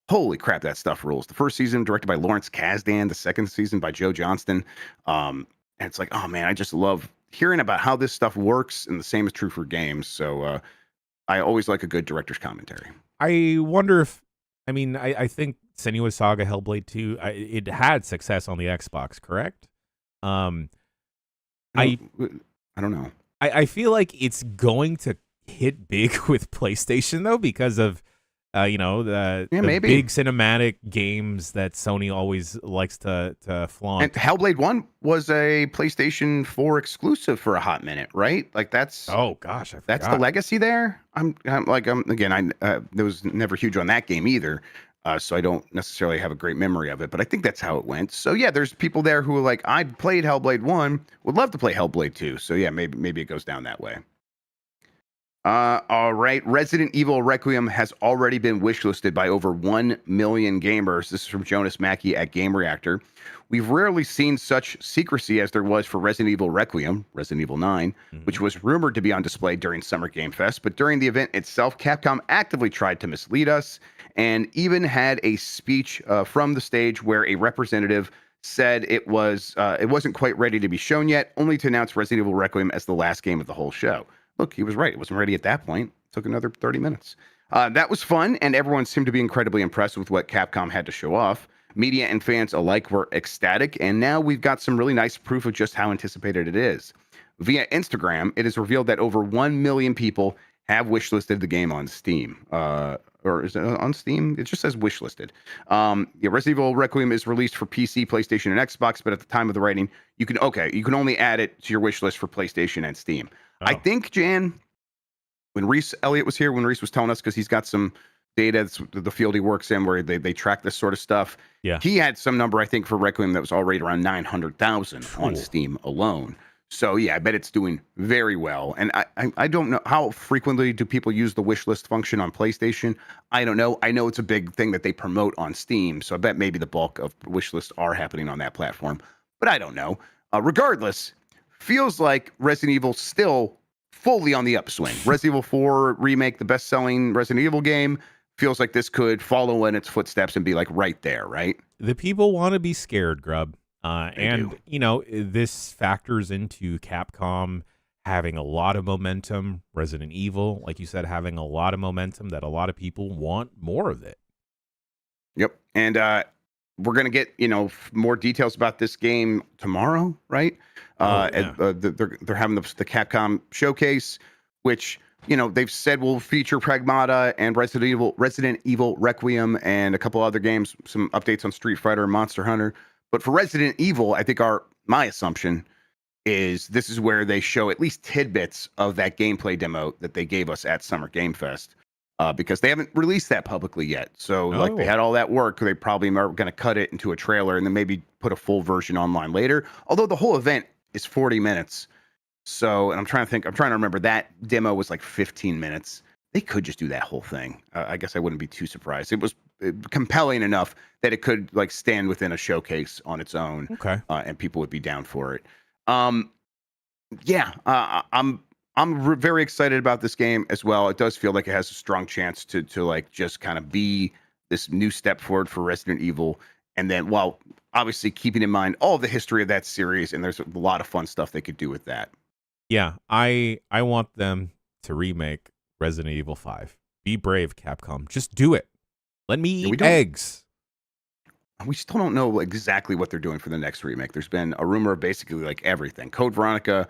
Holy crap, that stuff rules. The first season directed by Lawrence Kasdan, the second season by Joe Johnston. And it's like, oh man, I just love hearing about how this stuff works, and the same is true for games. So I always like a good director's commentary. I wonder if, I think Senua's Saga Hellblade 2, it had success on the Xbox, correct? I don't know. I feel like it's going to hit big with PlayStation though, because of the maybe. big cinematic games that Sony always likes to flaunt. And Hellblade 1 was a PlayStation 4 exclusive for a hot minute, right? Like that's Oh gosh, I that's the forgot. legacy there. I'm again, I was never huge on that game either. So I don't necessarily have a great memory of it, but I think that's how it went. So yeah, there's people there who are like, I played Hellblade 1, would love to play Hellblade 2. So yeah, maybe it goes down that way. All right. Resident Evil Requiem has already been wishlisted by over 1 million gamers. This is from Jonas Mackey at Game Reactor. We've rarely seen such secrecy as there was for Resident Evil Requiem, Resident Evil 9, which was rumored to be on display during Summer Game Fest. But during the event itself, Capcom actively tried to mislead us and even had a speech from the stage where a representative said it wasn't quite ready to be shown yet, only to announce Resident Evil Requiem as the last game of the whole show. Look, he was right. It wasn't ready at that point. It took another 30 minutes. That was fun, and everyone seemed to be incredibly impressed with what Capcom had to show off. Media and fans alike were ecstatic, and now we've got some really nice proof of just how anticipated it is. Via Instagram, it is revealed that over 1 million people have wishlisted the game on Steam. Or is it on Steam? It just says wishlisted. Resident Evil Requiem is released for PC, PlayStation, and Xbox, but at the time of the writing, you can only add it to your wish list for PlayStation and Steam. Oh. I think, Jan, when Reese Elliott was here, when Reese was telling us, because he's got some data, that's the field he works in, where they track this sort of stuff. Yeah. He had some number, I think, for Requiem that was already around 900,000 on Steam alone. So, yeah, I bet it's doing very well. And I don't know, how frequently do people use the wish list function on PlayStation? I don't know. I know it's a big thing that they promote on Steam, so I bet maybe the bulk of wish lists are happening on that platform. But I don't know. Regardless, feels like Resident Evil still fully on the upswing. Resident Evil 4 Remake, the best-selling Resident Evil game, feels like this could follow in its footsteps and be like right there, right? The people want to be scared, Grubb. And, do. this factors into Capcom having a lot of momentum. Resident Evil, like you said, having a lot of momentum that a lot of people want more of it. Yep. And we're going to get, more details about this game tomorrow, right? Yeah. They're having the Capcom showcase, which, they've said will feature Pragmata and Resident Evil Requiem and a couple other games, some updates on Street Fighter and Monster Hunter. But for Resident Evil, I think my assumption is this is where they show at least tidbits of that gameplay demo that they gave us at Summer Game Fest, because they haven't released that publicly yet. So they had all that work. They probably are going to cut it into a trailer and then maybe put a full version online later. Although the whole event is 40 minutes. So, and I'm trying to remember, that demo was like 15 minutes. They could just do that whole thing. I guess I wouldn't be too surprised. It was compelling enough that it could stand within a showcase on its own. Okay. And people would be down for it. I'm very excited about this game as well. It does feel like it has a strong chance to just kind of be this new step forward for Resident Evil. And then, while obviously keeping in mind all the history of that series, and there's a lot of fun stuff they could do with that. Yeah, I want them to remake Resident Evil 5. Be brave, Capcom. Just do it. Let me eat eggs. We still don't know exactly what they're doing for the next remake. There's been a rumor of basically everything. Code Veronica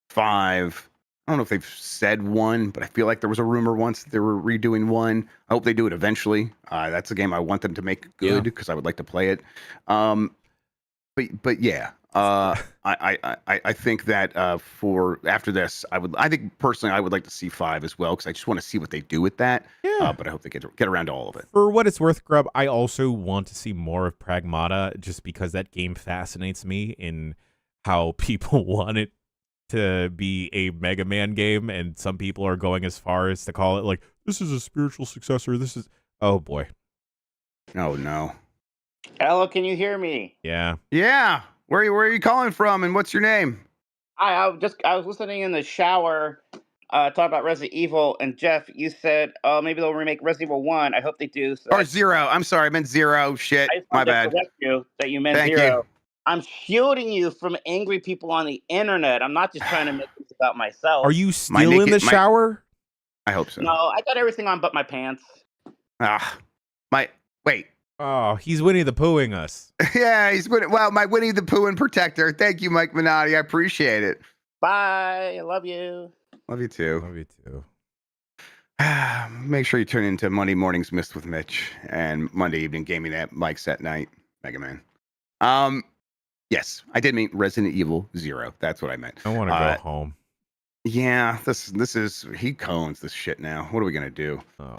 5. I don't know if they've said 1, but I feel like there was a rumor once that they were redoing 1. I hope they do it eventually. That's a game I want them to make good because I would like to play it. But yeah. I think that for after this, I think personally I would like to see 5 as well, because I just want to see what they do with that. Yeah. But I hope they get around to all of it. For what it's worth, Grubb, I also want to see more of Pragmata, just because that game fascinates me in how people want it to be a Mega Man game, and some people are going as far as to call it like, this is a spiritual successor. This is, oh boy. Oh no. Hello, can you hear me? Yeah. Yeah. Where are you calling from, and what's your name? I was listening in the shower, talk about Resident Evil, and Jeff, you said, maybe they'll remake Resident Evil 1. I hope they do. So or 0. I'm sorry, I meant 0. Shit, my bad. Correct you that you meant Thank 0. you. I'm shielding you from angry people on the internet. I'm not just trying to make this about myself. Are you still in the shower? I hope so. No, I got everything on but my pants. Wait. Oh, he's Winnie the Poohing us. Yeah, he's Winnie. Well, my Winnie the Pooh and protector. Thank you, Mike Minotti. I appreciate it. Bye. I love you. Love you too. Love you too. Make sure you tune into Monday Mornings Missed with Mitch and Monday Evening Gaming at Mike's at Night, Mega Man. Yes, I did mean Resident Evil 0. That's what I meant. I want to go home. Yeah, this is he cones this shit now. What are we gonna do? Oh.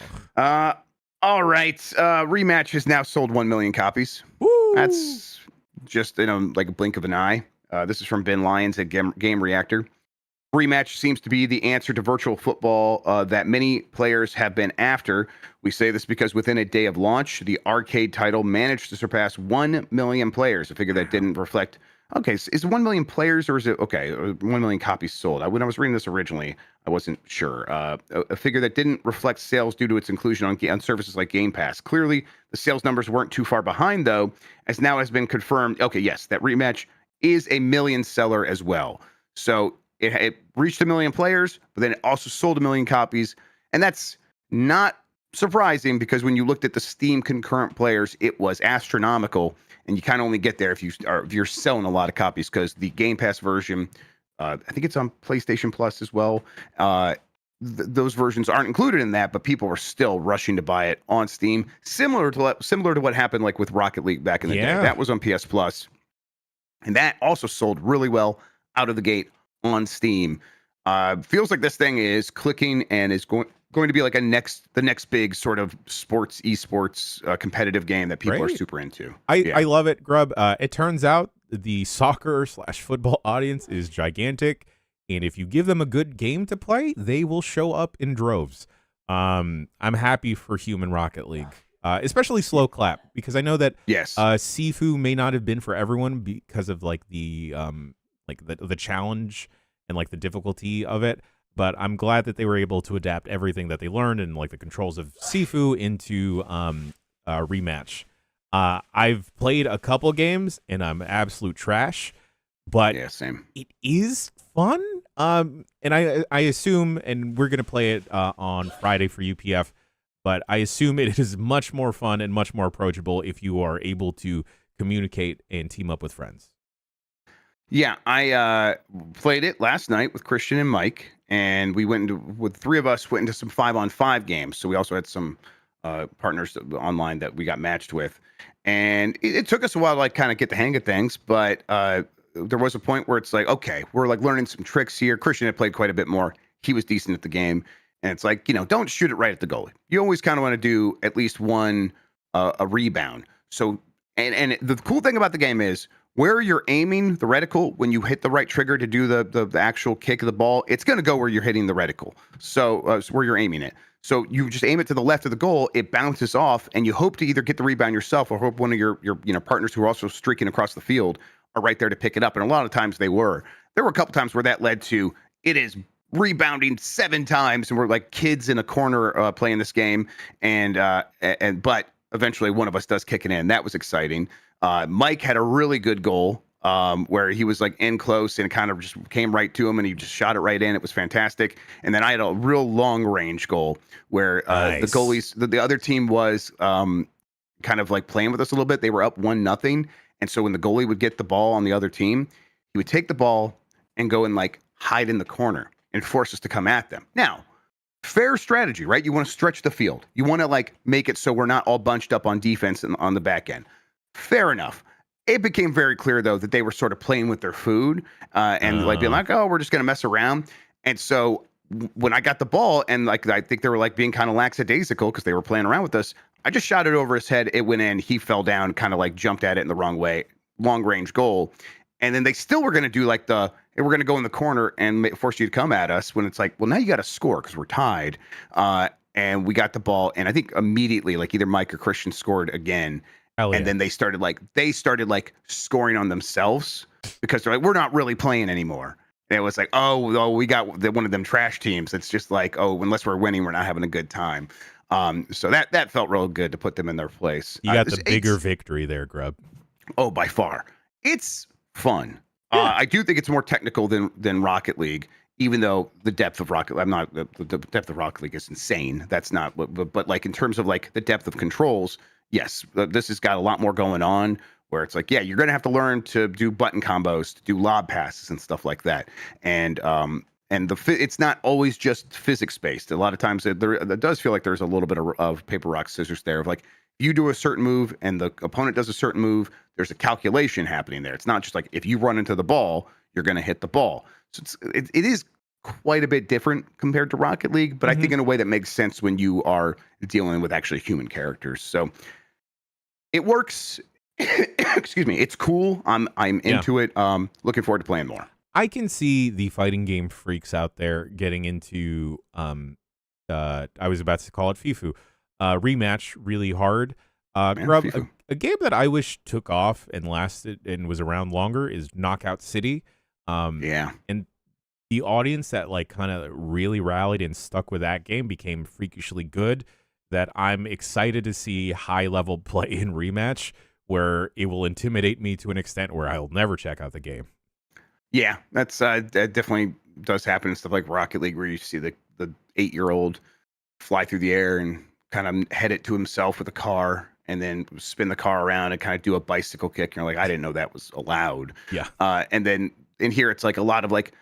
All right. Rematch has now sold 1 million copies. Woo! That's just like a blink of an eye. This is from Ben Lyons at Game Reactor. Rematch seems to be the answer to virtual football that many players have been after. We say this because within a day of launch, the arcade title managed to surpass 1 million players. A figure that didn't reflect. Okay, is it 1 million players or is it 1 million copies sold? When I was reading this originally, I wasn't sure. A figure that didn't reflect sales due to its inclusion on services like Game Pass. Clearly, the sales numbers weren't too far behind, though, as now has been confirmed. Okay, yes, that Rematch is a million seller as well. So it reached 1 million players, but then it also sold 1 million copies. And that's not surprising because when you looked at the Steam concurrent players, it was astronomical. And you kind of only get there if you're selling a lot of copies because the Game Pass version, I think it's on PlayStation Plus as well. Those versions aren't included in that, but people are still rushing to buy it on Steam. Similar to what happened like with Rocket League back in the day. That was on PS Plus, and that also sold really well out of the gate on Steam. Feels like this thing is clicking and is going to be like the next big sort of esports competitive game that people are super into. I love it, Grubb. It turns out the soccer/football audience is gigantic, and if you give them a good game to play, they will show up in droves. I'm happy for Human Rocket League, especially Slow Clap, because I know that Sifu may not have been for everyone because of like the challenge and like the difficulty of it. But I'm glad that they were able to adapt everything that they learned and like the controls of Sifu into Rematch. I've played a couple games and I'm absolute trash, but same. It is fun. And I assume, and we're gonna play it on Friday for UPF, but I assume it is much more fun and much more approachable if you are able to communicate and team up with friends. Yeah, I played it last night with Christian and Mike, and we with three of us went into some 5-on-5 games. So we also had some partners online that we got matched with, and it took us a while to like kind of get the hang of things. But there was a point where it's like, okay, we're like learning some tricks here. Christian had played quite a bit more; he was decent at the game, and it's like, don't shoot it right at the goalie. You always kind of want to do at least one a rebound. So, and the cool thing about the game is, where you're aiming the reticle, when you hit the right trigger to do the actual kick of the ball, it's going to go where you're hitting the reticle. So where you're aiming it. So you just aim it to the left of the goal, it bounces off, and you hope to either get the rebound yourself or hope one of your partners who are also streaking across the field are right there to pick it up. And a lot of times they were. There were a couple times where that led to it is rebounding 7 times, and we're like kids in a corner playing this game, but eventually one of us does kick it in. That was exciting. Mike had a really good goal where he was like in close and it kind of just came right to him and he just shot it right in. It was fantastic. And then I had a real long range goal where the goalies, the other team was kind of like playing with us a little bit. They were up 1-0. And so when the goalie would get the ball on the other team, he would take the ball and go and like hide in the corner and force us to come at them. Now, fair strategy, right? You want to stretch the field. You want to like make it so we're not all bunched up on defense and on the back end. Fair enough. It became very clear, though, that they were sort of playing with their food and like being like, oh, we're just going to mess around. And so when I got the ball and like I think they were like being kind of lackadaisical because they were playing around with us, I just shot it over his head. It went in. He fell down, kind of like jumped at it in the wrong way. Long range goal. And then they still were going to do like we're going to go in the corner and force you to come at us when it's like, well, now you got to score because we're tied. And we got the ball. And I think immediately like either Mike or Christian scored again. And then they started like scoring on themselves because they're like, we're not really playing anymore. And it was like, oh, we got one of them trash teams. It's just like, oh, unless we're winning, we're not having a good time. So that felt real good to put them in their place. You got the bigger victory there, Grubb. Oh, by far. It's fun. Yeah. I do think it's more technical than Rocket League, even though the depth of Rocket League, the depth of Rocket League is insane. That's not, but like in terms of like the depth of controls, yes, this has got a lot more going on where it's like, yeah, you're going to have to learn to do button combos, to do lob passes and stuff like that. And And it's not always just physics based. A lot of times it does feel like there's a little bit of paper, rock, scissors there. Of like, you do a certain move and the opponent does a certain move, there's a calculation happening there. It's not just like if you run into the ball, you're going to hit the ball. So it is quite a bit different compared to Rocket League, but I think in a way that makes sense when you are dealing with actually human characters. So it works. Excuse me. It's cool. I'm into it. Looking forward to playing more. I can see the fighting game freaks out there getting into I was about to call it FIFU. Rematch really hard. Grubb, a game that I wish took off and lasted and was around longer is Knockout City. And the audience that like kind of really rallied and stuck with that game became freakishly good, that I'm excited to see high level play in Rematch, where it will intimidate me to an extent where I'll never check out the game. Yeah, that definitely does happen in stuff like Rocket League, where you see the 8-year-old fly through the air and kind of head it to himself with a car and then spin the car around and kind of do a bicycle kick. And you're like, I didn't know that was allowed. Yeah. And then in here, it's like a lot of like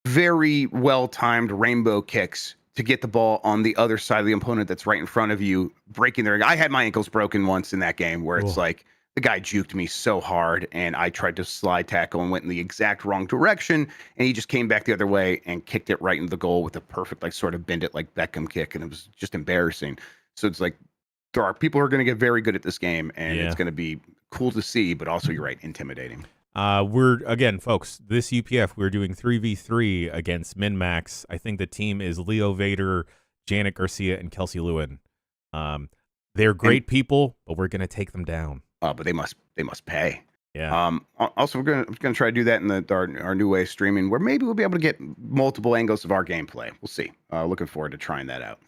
very well-timed rainbow kicks to get the ball on the other side of the opponent that's right in front of you, breaking their... I had my ankles broken once in that game where it's like the guy juked me so hard and I tried to slide tackle and went in the exact wrong direction, and he just came back the other way and kicked it right into the goal with a perfect, like, sort of bend it like Beckham kick, and it was just embarrassing. So it's like there are people who are going to get very good at this game, and it's going to be cool to see, but also, you're right, intimidating. We're, again, folks, this UPF, we're doing 3v3 against MinMax. I think the team is Leo Vader, Janet Garcia, and Kelsey Lewin. They're great people, but we're going to take them down. But they must pay. Yeah. Also, we're gonna try to do that in our new way of streaming, where maybe we'll be able to get multiple angles of our gameplay. We'll see. Looking forward to trying that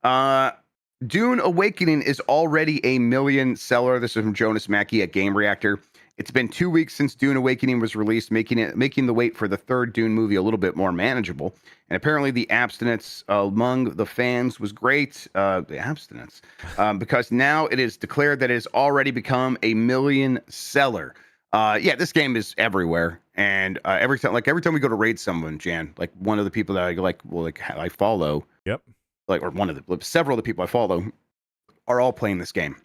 out. Dune Awakening is already a $1 million seller. This is from Jonas Mackey at Game Reactor. It's been 2 weeks since Dune Awakening was released, making the wait for the third Dune movie a little bit more manageable. And apparently the abstinence among the fans was great. The abstinence. Because now it is declared that it has already become a $1 million seller. Yeah, this game is everywhere. And every time we go to raid someone, Jan, like one of the people that I follow. Yep. Several of the people I follow are all playing this game.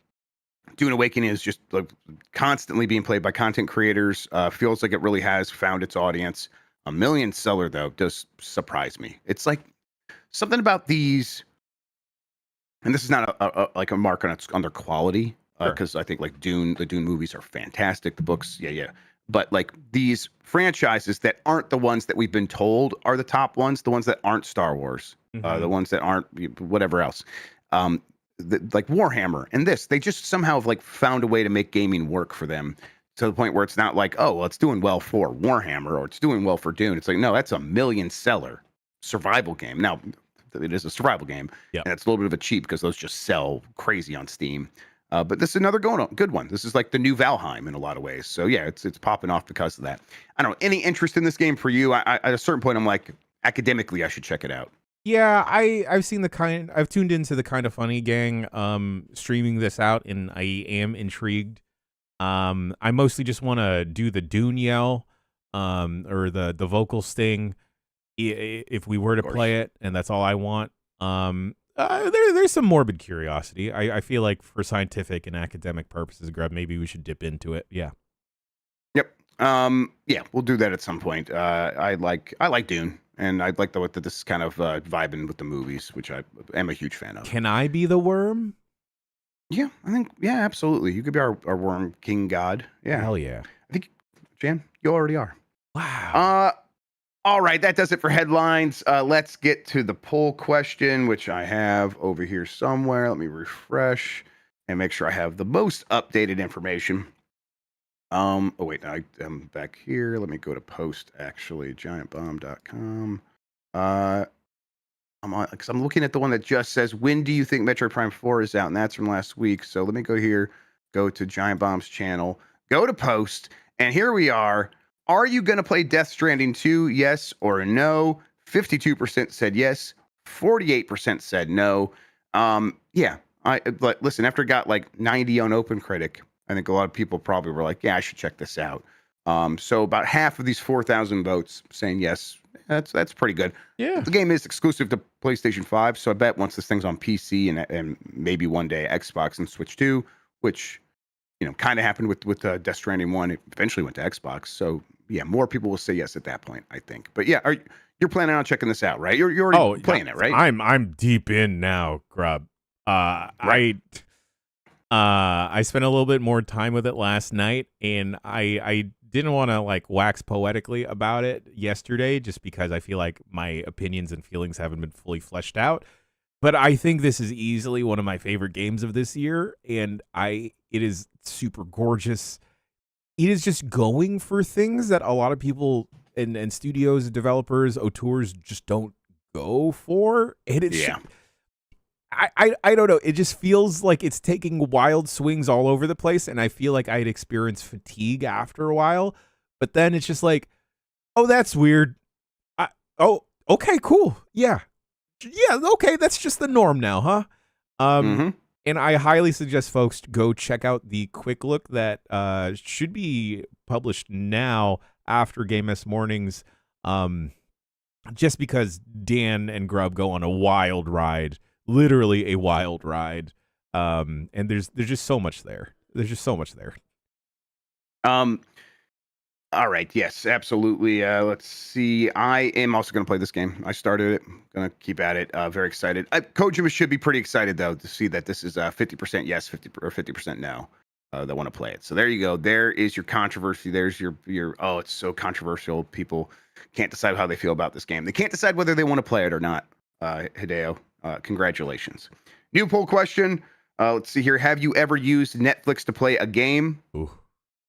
Dune Awakening is just like constantly being played by content creators. Feels like it really has found its audience. A $1 million seller, though, does surprise me. It's like something about these, and this is not a mark on their quality, because I think like the Dune movies are fantastic. The books, yeah. But like these franchises that aren't the ones that we've been told are the top ones, the ones that aren't Star Wars, the ones that aren't whatever else. Like Warhammer and they just somehow have like found a way to make gaming work for them, to the point where it's not like, oh, well, it's doing well for Warhammer or it's doing well for Dune. It's like, no, that's a $1 million seller survival game. Now, it is a survival game, and it's a little bit of a cheat because those just sell crazy on Steam. But this is another good one. This is like the new Valheim in a lot of ways. So yeah, it's popping off because of that. I don't know, any interest in this game for you? I at a certain point, I'm like, academically, I should check it out. Yeah, I've tuned into the Kind of Funny gang streaming this out, and I am intrigued. I mostly just want to do the Dune yell, or the vocal sting, if we were to play it, and that's all I want. There's some morbid curiosity. I feel like for scientific and academic purposes, Grubb, maybe we should dip into it. Yeah. Yep. Yeah, we'll do that at some point. I like Dune. And I'd like that this is kind of vibing with the movies, which I am a huge fan of. Can I be the worm? Yeah, I think, absolutely. You could be our worm king god. Yeah. Hell yeah. I think, Jan, you already are. Wow. All right, that does it for headlines. Let's get to the poll question, which I have over here somewhere. Let me refresh and make sure I have the most updated information. Oh wait, I am back here. Let me go to post, actually, giantbomb.com. I'm looking at the one that just says, when do you think Metroid Prime 4 is out? And that's from last week. So let me go here, go to Giant Bomb's channel, go to post, and here we are. Are you going to play Death Stranding 2? Yes or no? 52% said yes. 48% said no. Yeah. But listen, after it got like 90 on OpenCritic, I think a lot of people probably were like, yeah, I should check this out. So about half of these 4,000 votes saying yes, that's pretty good. Yeah. The game is exclusive to PlayStation 5, so I bet once this thing's on PC and maybe one day Xbox and Switch 2, which kind of happened with Death Stranding 1, it eventually went to Xbox. So yeah, more people will say yes at that point, I think. But yeah, you're planning on checking this out, right? You're already playing it, right? I'm deep in now, Grubb. Right. I spent a little bit more time with it last night, and I didn't want to like wax poetically about it yesterday, just because I feel like my opinions and feelings haven't been fully fleshed out. But I think this is easily one of my favorite games of this year, and it is super gorgeous. It is just going for things that a lot of people and studios, developers, auteurs just don't go for. And it's I don't know. It just feels like it's taking wild swings all over the place, and I feel like I'd experience fatigue after a while. But then it's just like, oh, that's weird. Okay, cool. Yeah, okay, that's just the norm now, huh? And I highly suggest folks go check out the quick look that should be published now after Game S Mornings, just because Dan and Grubb go on a wild ride, literally a wild ride, and there's just so much there. There's just so much there. All right. Yes, absolutely. Let's see. I am also going to play this game. I started it. Going to keep at it. Very excited. Kojima should be pretty excited, though, to see that this is 50% yes, 50% no that want to play it. So there you go. There is your controversy. There's your oh, it's so controversial. People can't decide how they feel about this game. They can't decide whether they want to play it or not. Hideo, congratulations. New poll question. Let's see here. Have you ever used Netflix to play a game? Ooh.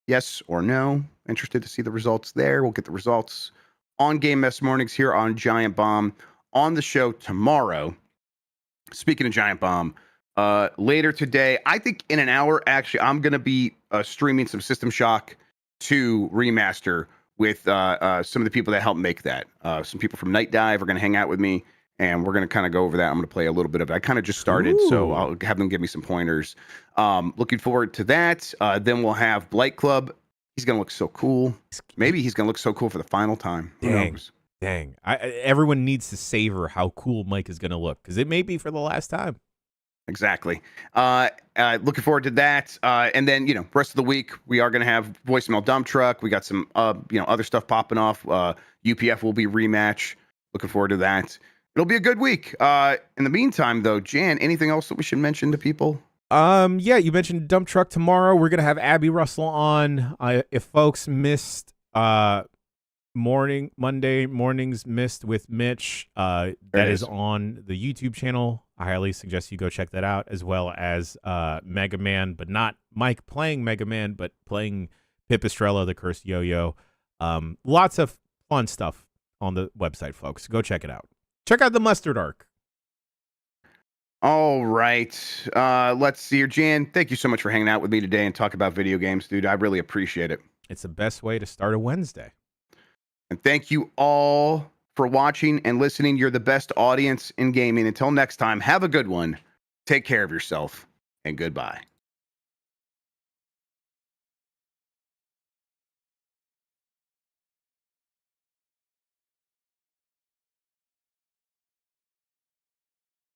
Yes or no? Interested to see the results there. We'll get the results on Game S Mornings here on Giant Bomb on the show tomorrow. Speaking of Giant Bomb, later today, I think in an hour, actually, I'm going to be streaming some System Shock 2 remaster with some of the people that helped make that. Some people from Night Dive are going to hang out with me, and we're going to kind of go over that. I'm going to play a little bit of it. I kind of just started, so I'll have them give me some pointers. Looking forward to that. Then we'll have Blight Club. He's going to look so cool. Maybe he's going to look so cool for the final time. Who knows? Dang. Everyone needs to savor how cool Mike is going to look, because it may be for the last time. Exactly. Looking forward to that. And then, rest of the week, we are going to have Voicemail Dump Truck. We got some, other stuff popping off. UPF will be Rematch. Looking forward to that. It'll be a good week. In the meantime, though, Jan, anything else that we should mention to people? Yeah, you mentioned Dump Truck tomorrow. We're gonna have Abby Russell on. If folks missed Monday mornings missed with Mitch, that is on the YouTube channel. I highly suggest you go check that out, as well as Mega Man, but not Mike playing Mega Man, but playing Pipistrello, the Cursed Yo-Yo. Lots of fun stuff on the website, folks. Go check it out. Check out the Mustard Arc. All right. Let's see here. Jan, thank you so much for hanging out with me today and talk about video games, dude. I really appreciate it. It's the best way to start a Wednesday. And thank you all for watching and listening. You're the best audience in gaming. Until next time, have a good one. Take care of yourself, and goodbye.